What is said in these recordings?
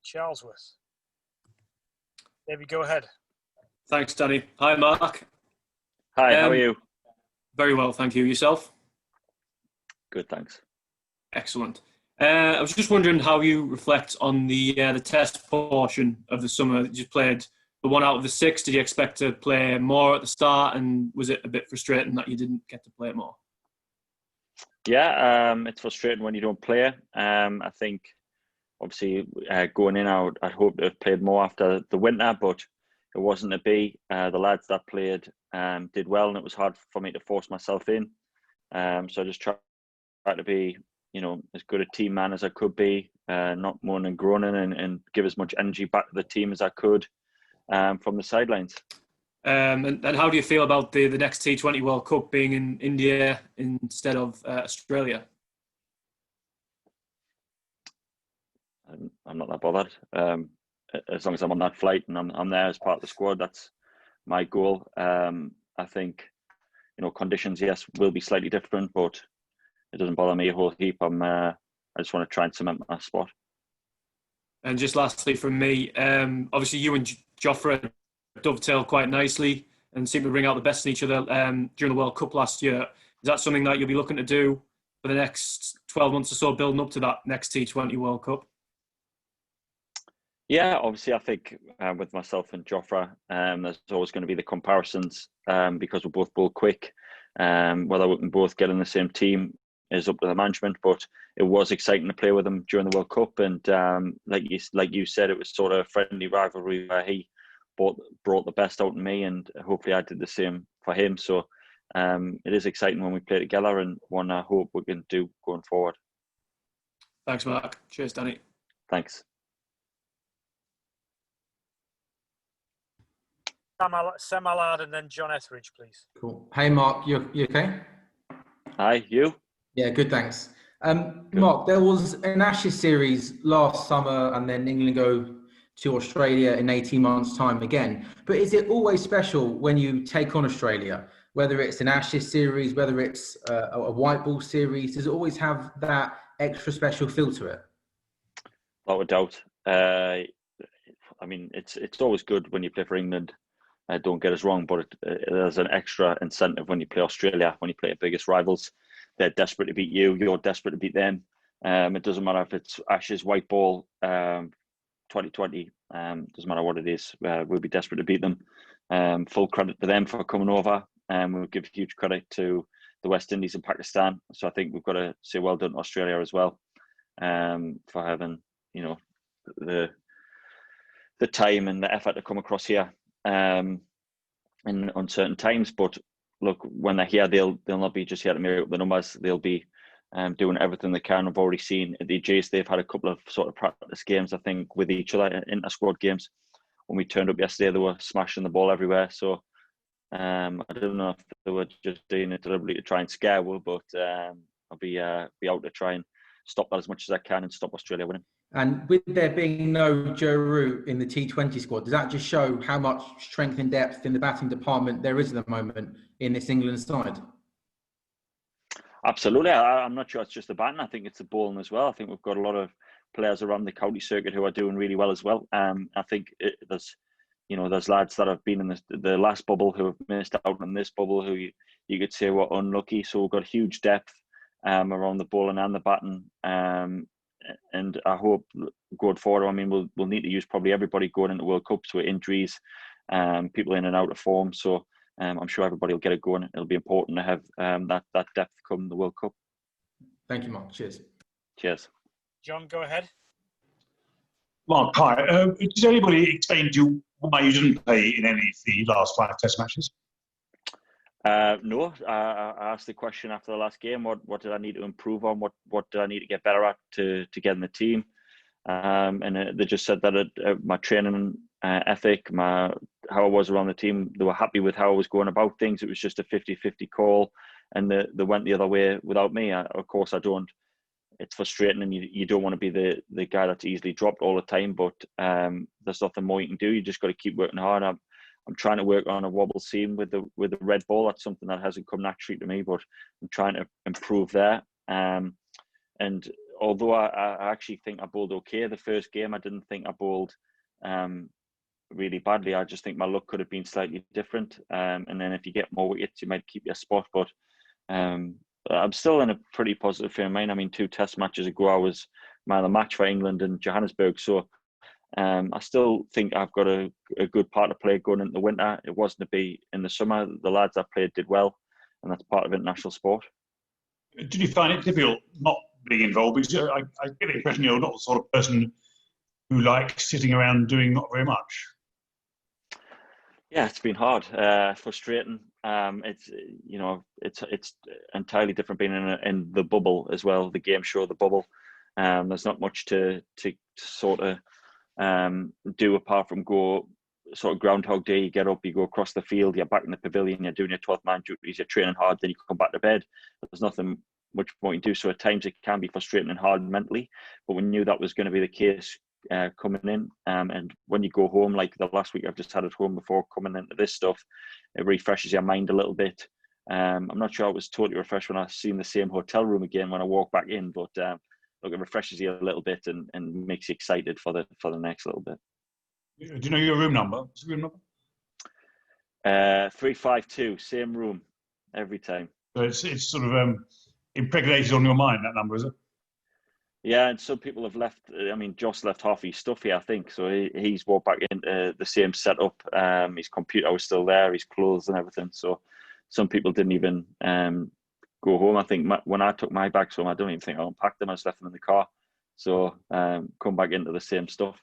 Charlesworth. David, go ahead. Thanks, Danny. Hi, Mark. Hi, how are you? Very well, thank you. Yourself? Good, thanks. Excellent. I was just wondering how you reflect on the test portion of the summer. You played the 1 out of the 6. Did you expect to play more at the start, and was it a bit frustrating that you didn't get to play it more? Yeah, it's frustrating when you don't play. I think, obviously, going in, I'd hoped to have played more after the winter, but it wasn't to be. The lads that played did well, and it was hard for me to force myself in. So I just tried to be, as good a team man as I could be, not moaning and groaning, and give as much energy back to the team as I could from the sidelines. And how do you feel about the next T20 World Cup being in India instead of Australia? I'm not that bothered. As long as I'm on that flight and I'm there as part of the squad, that's my goal. I think, conditions, yes, will be slightly different, but it doesn't bother me a whole heap. I just want to try and cement my spot. And just lastly from me, obviously you and Jofra dovetail quite nicely and seem to bring out the best in each other during the World Cup last year. Is that something that you'll be looking to do for the next 12 months or so, building up to that next T20 World Cup? Yeah, obviously, I think with myself and Jofra, there's always going to be the comparisons because we're both ball quick. Whether we can both get in the same team is up to the management, but it was exciting to play with him during the World Cup. And like you said, it was sort of a friendly rivalry where he brought the best out in me, and hopefully I did the same for him. So it is exciting when we play together, and one I hope we can do going forward. Thanks, Mark. Cheers, Danny. Thanks. Sam Allard and then John Etheridge, please. Cool. Hey, Mark, you okay? Hi, you? Yeah, good, thanks. Mark, there was an Ashes series last summer, and then England go to Australia in 18 months' time again. But is it always special when you take on Australia, whether it's an Ashes series, whether it's a white ball series? Does it always have that extra special feel to it? Without a doubt. I mean, it's always good when you play for England. Don't get us wrong, but there's an extra incentive when you play Australia, when you play the biggest rivals. They're desperate to beat you. You're desperate to beat them. It doesn't matter if it's Ashes, white ball, 2020. Doesn't matter what it is. We'll be desperate to beat them. Full credit to them for coming over. We'll give huge credit to the West Indies and Pakistan. So I think we've got to say well done to Australia as well for having, the time and the effort to come across here in uncertain times. But look, when they're here, they'll not be just here to make up the numbers. They'll be doing everything they can. I've already seen at the Ageas, they've had a couple of sort of practice games, I think, with each other, inter-squad games. When we turned up yesterday, they were smashing the ball everywhere. So I don't know if they were just doing it deliberately to try and scare us, but I'll be out to try and stop that as much as I can and stop Australia winning. And with there being no Joe Root in the T20 squad, does that just show how much strength and depth in the batting department there is at the moment in this England side? Absolutely. I'm not sure it's just the batting. I think it's the bowling as well. I think we've got a lot of players around the county circuit who are doing really well as well. I think there's lads that have been in the last bubble who have missed out on this bubble who you could say were unlucky. So we've got huge depth around the bowling and the batting. And I hope going forward, I mean, we'll need to use probably everybody going into World Cups with injuries, people in and out of form. So I'm sure everybody will get it going. It'll be important to have that depth come the World Cup. Thank you, Mark. Cheers. Cheers. John, go ahead. Mark, hi. Did anybody explain to you why you didn't play in any of the last 5 Test matches? No, I asked the question after the last game. What did I need to improve on? What did I need to get better at to get in the team? And they just said that my training ethic, how I was around the team, they were happy with how I was going about things. It was just a 50-50 call, and they went the other way without me. Of course, I don't. It's frustrating, and you don't want to be the guy that's easily dropped all the time. But there's nothing more you can do. You just got to keep working hard. I'm trying to work on a wobble seam with the red ball. That's something that hasn't come naturally to me, but I'm trying to improve there. And although I actually think I bowled okay the first game, I didn't think I bowled really badly. I just think my luck could have been slightly different. And then if you get more wickets, you might keep your spot. But I'm still in a pretty positive frame of mind. I mean, 2 test matches ago, I was man of the match for England and Johannesburg. So I still think I've got a good part to play going into the winter. It wasn't to be in the summer. The lads I played did well, and that's part of international sport. Did you find it difficult not being involved? Because I get the impression you're not the sort of person who likes sitting around doing not very much. Yeah, it's been hard, frustrating. It's it's entirely different being in the bubble as well. The game show, the bubble. There's not much to sort of do apart from go sort of Groundhog Day. You get up, you go across the field, you're back in the pavilion, you're doing your 12th man duties, you're training hard, then you come back to bed. There's nothing much more you can do. So at times it can be frustrating and hard mentally, but we knew that was going to be the case coming in. And when you go home, like the last week I've just had at home before coming into this stuff, it refreshes your mind a little bit. I'm not sure I was totally refreshed when I seen the same hotel room again when I walk back in, but look, it refreshes you a little bit and makes you excited for the next little bit. Do you know your room number? What's the room number? 352, same room every time. So it's sort of impregnated on your mind, that number, is it? Yeah, and some people have left. I mean, Joss left half his stuff here, I think. So he's walked back into the same setup. His computer was still there, his clothes and everything. So some people didn't even go home. I think when I took my bags home, I don't even think I unpacked them. I just left them in the car. So come back into the same stuff.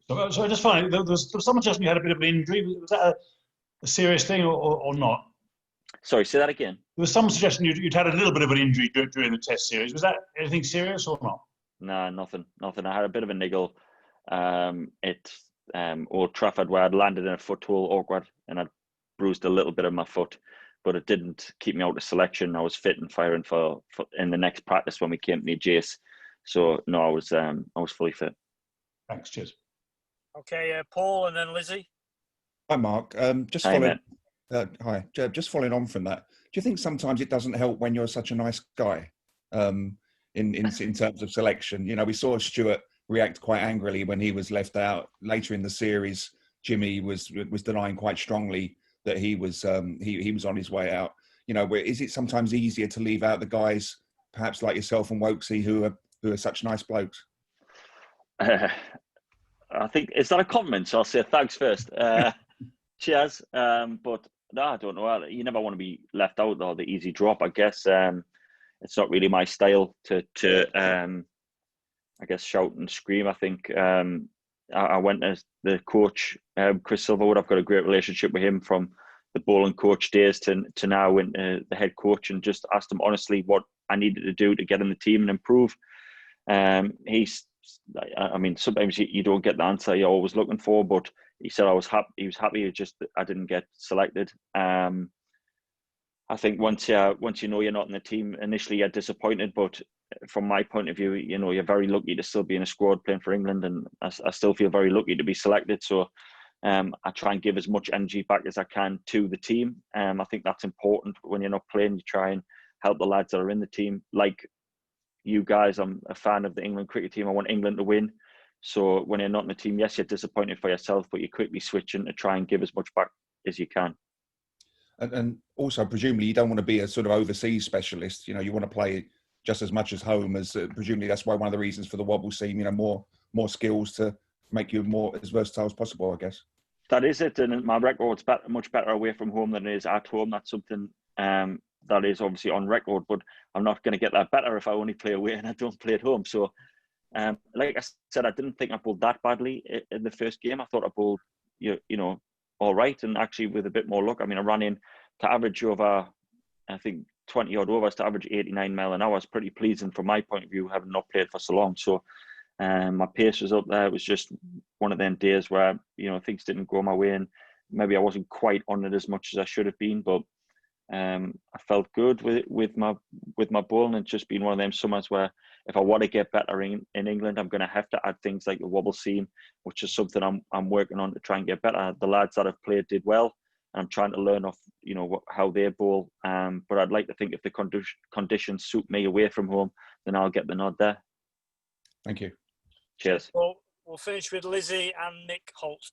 So I just find there was someone just you had a bit of an injury. Was that a serious thing or not? Sorry, say that again. There was some suggestion you'd had a little bit of an injury during the test series. Was that anything serious or not? Nah, nothing. I had a bit of a niggle at Old Trafford where I'd landed in a foothold awkward and I'd bruised a little bit of my foot, but it didn't keep me out of selection. I was fit and firing for in the next practice when we came to the Ageas. So no, I was fully fit. Thanks, cheers. Okay, Paul and then Lizzie. Hi, Mark. Just following on from that. Do you think sometimes it doesn't help when you're such a nice guy in terms of selection? You know, we saw Stuart react quite angrily when he was left out later in the series. Jimmy was denying quite strongly that he was on his way out. You know, is it sometimes easier to leave out the guys, perhaps like yourself and Wokesy, who are such nice blokes? I think, is that a compliment? So I'll say thanks first. Cheers. But no, I don't know. You never want to be left out or the easy drop. I guess it's not really my style to I guess shout and scream. I think I went as the coach, Chris Silverwood. I've got a great relationship with him from the bowling coach days to now into the head coach, and just asked him honestly what I needed to do to get in the team and improve. I mean, sometimes you don't get the answer you're always looking for, but he said he was happy. It's just I didn't get selected. I think once you know you're not in the team, initially you're disappointed, but from my point of view, you know, you're very lucky to still be in a squad playing for England, and I still feel very lucky to be selected. So I try and give as much energy back as I can to the team. I think that's important. When you're not playing, you try and help the lads that are in the team. Like you guys, I'm a fan of the England cricket team. I want England to win. So when you're not in the team, yes, you're disappointed for yourself, but you quickly switch in to try and give as much back as you can. And also, presumably, you don't want to be a sort of overseas specialist. You know, you want to play just as much as home. As presumably, that's why one of the reasons for the wobble seam. You know, more skills to make you more as versatile as possible, I guess. That is it, and my record's much better away from home than it is at home. That's something that is obviously on record, but I'm not going to get that better if I only play away and I don't play at home. So, like I said, I didn't think I bowled that badly in the first game. I thought I bowled, you know, all right, and actually with a bit more luck. I mean, I ran in to average over, I think, 20 odd overs to average 89 mile an hour. It's pretty pleasing from my point of view, having not played for so long. So, my pace was up there. It was just one of them days where, you know, things didn't go my way, and maybe I wasn't quite on it as much as I should have been, but I felt good with my bowling. It's just been one of them summers where if I want to get better in England, I'm going to have to add things like the wobble seam, which is something I'm working on to try and get better. The lads that have played did well, and I'm trying to learn off, you know, how they bowl. But I'd like to think if the conditions suit me away from home, then I'll get the nod there. Thank you. Cheers. Well, we'll finish with Lizzie and Nick Holt.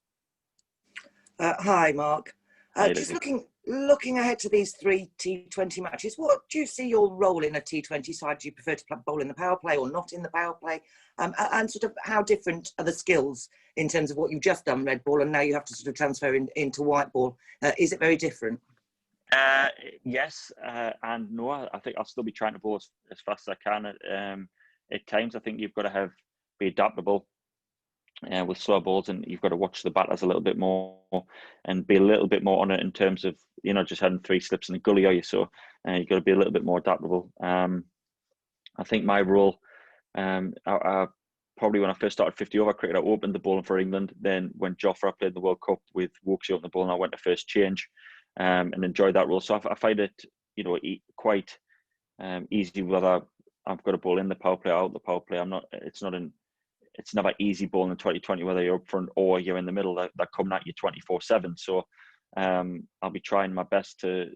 Hi, Mark. Hi, Just Lizzie. looking ahead to these 3 T20 matches, what do you see your role in a T20 side? Do you prefer to bowl in the power play or not in the power play? And sort of how different are the skills in terms of what you've just done red ball and now you have to sort of transfer into white ball? Is it very different? Yes and no. I think I'll still be trying to bowl as fast as I can. At times, I think you've got to be adaptable with slow balls, and you've got to watch the batters a little bit more and be a little bit more on it in terms of just having 3 slips in the gully, are you? So you've got to be a little bit more adaptable. I think my role, I probably when I first started 50 over cricket, I opened the bowling for England. Then when Jofra played the World Cup with Woakesy open the ball, and I went to first change. And enjoyed that role. So I find it, quite easy whether I've got a ball in the power play or out the power play. It's never easy bowling in 2020 whether you're up front or you're in the middle. They're coming at you 24/7. So I'll be trying my best to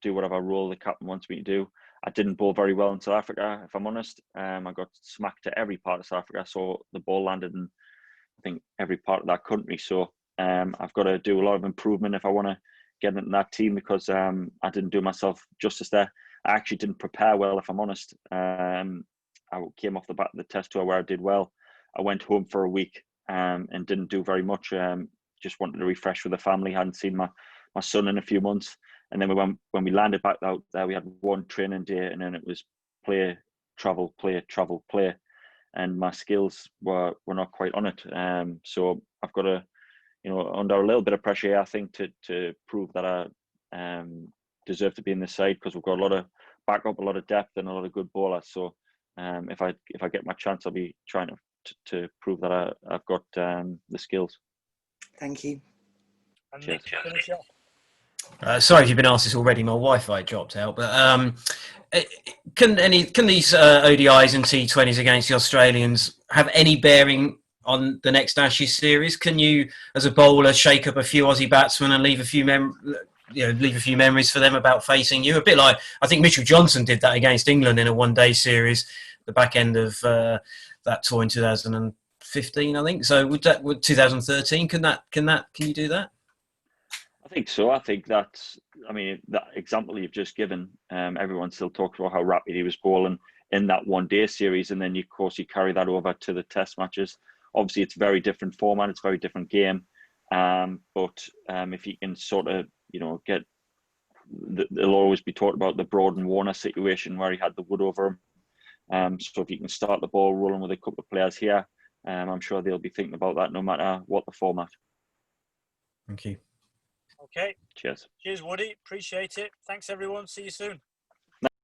do whatever role the captain wants me to do. I didn't bowl very well in South Africa, if I'm honest. I got smacked to every part of South Africa. So the ball landed in, I think, every part of that country. So I've got to do a lot of improvement if I want to get into that team, because I didn't do myself justice there. I actually didn't prepare well, if I'm honest. I came off the back of the test tour where I did well. I went home for a week and didn't do very much. Just wanted to refresh with the family. Hadn't seen my son in a few months. And then when we landed back out there, we had one training day, and then it was play, travel, play, travel, play. And my skills were not quite on it. So I've got to, under a little bit of pressure here, I think, to prove that I deserve to be in this side, because we've got a lot of backup, a lot of depth, and a lot of good bowlers. So if I get my chance, I'll be trying to prove that I've got the skills. Thank you. And Cheers. Nick, finish off. Sorry if you've been asked this already. My Wi-Fi dropped out. But can these ODIs and T20s against the Australians have any bearing on the next Ashes series? Can you, as a bowler, shake up a few Aussie batsmen and leave a few memories for them about facing you? A bit like I think Mitchell Johnson did that against England in a one-day series, the back end of that tour in 2015, I think. So would 2013? Can you do that? I think so. I think that example you've just given, everyone still talks about how rapid he was bowling in that one-day series, and then of course you carry that over to the test matches. Obviously, it's a very different format. It's a very different game. But if you can sort of, get, there'll always be talked about the Broad and Warner situation where he had the wood over him. So if you can start the ball rolling with a couple of players here, I'm sure they'll be thinking about that no matter what the format. Thank you. Okay. Cheers. Cheers, Woody. Appreciate it. Thanks, everyone. See you soon.